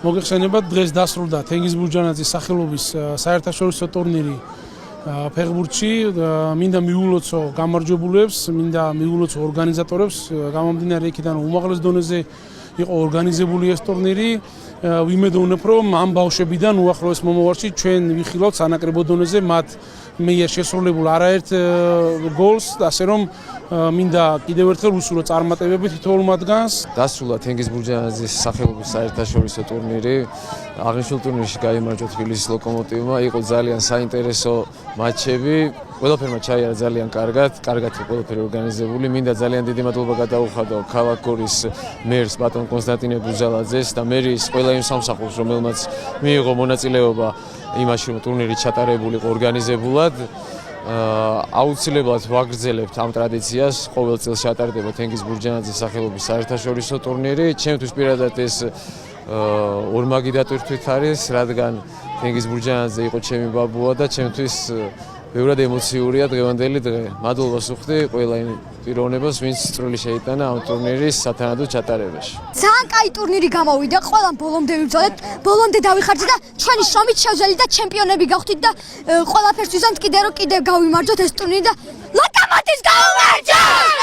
მოგეხსენებათ, დღეს დასრულდა თენგიზ ბურჯანაძის სახელობის საერთაშორისო ტურნირი ფეხბურთში. მინდა მიულოცო გამარჯვებულებს, მინდა მიულოცო ორგანიზატორებს, გამომდინარე იქიდან უმაღლეს დონეზე იყო ორგანიზებული ეს ტურნირი. ვიმედოვნებ, რომ ამ ბავშვებიდან უახლოეს მომავალში ჩვენ ვიხილავთ სანაკრებო დონეზე მათ მიერ შესრულებულ არაერთ გოლს, ასე რომ მინდა კიდევ ერთხელ უსურო წარმატებები თითოეულ მათგანს. დასრულდა თენგიზ ბურჯანაძის სახელობის საერთაშორისო ტურნირი. აღნიშნულ ტურნირში გაიმარჯვა თბილისის ლოკომოტივმა. იყო ძალიან საინტერესო მატჩები. ყველაფერმა ჩაიარა ძალიან კარგად ყველაფერი ორგანიზებული. მინდა ძალიან დიდი მადლობა გადაუხადო ქალაქ გორის მერს ბატონ კონსტანტინე ბუზალაძეს და მერის ყველა იმ სამსახურს, რომელმაც მიიღო მონაწილეობა იმაში, რომ ტურნირი ჩატარებულიყო ორგანიზებულად. აუცილებლად ვაგრძელებთ ამ ტრადიციას. ყოველ წელს ჩატარდება თენგიზ ბურჯანაძის სახელობის საერთაშორისო ტურნირი. ჩემთვის პირადად ეს ორმაგი დატვირთვით არის, რადგან თენგიზ ბურჯანაძე იყო ჩემი ბაბუა და ჩემთვის ბევრად ემოციურია დღევანდელი დღე. მადლობას ვუხდი ყველა იმ პიროვნებას, ვინც წვლილი შეიტანა ამ ტურნირის სათანადო ჩატარებაში. ძალიან კაი ტურნირი გამოვიდა, ყველამ ბოლომდე ვიბრძოლეთ, ბოლომდე დავიხარჯეთ და ჩვენი შრომით შევძელით და ჩემპიონები გავხდით და ყველაფერს ვიზამთ კიდევ გავიმარჯვოთ ეს ტურნირი და ლოკომოტივს გაუმარჯოს!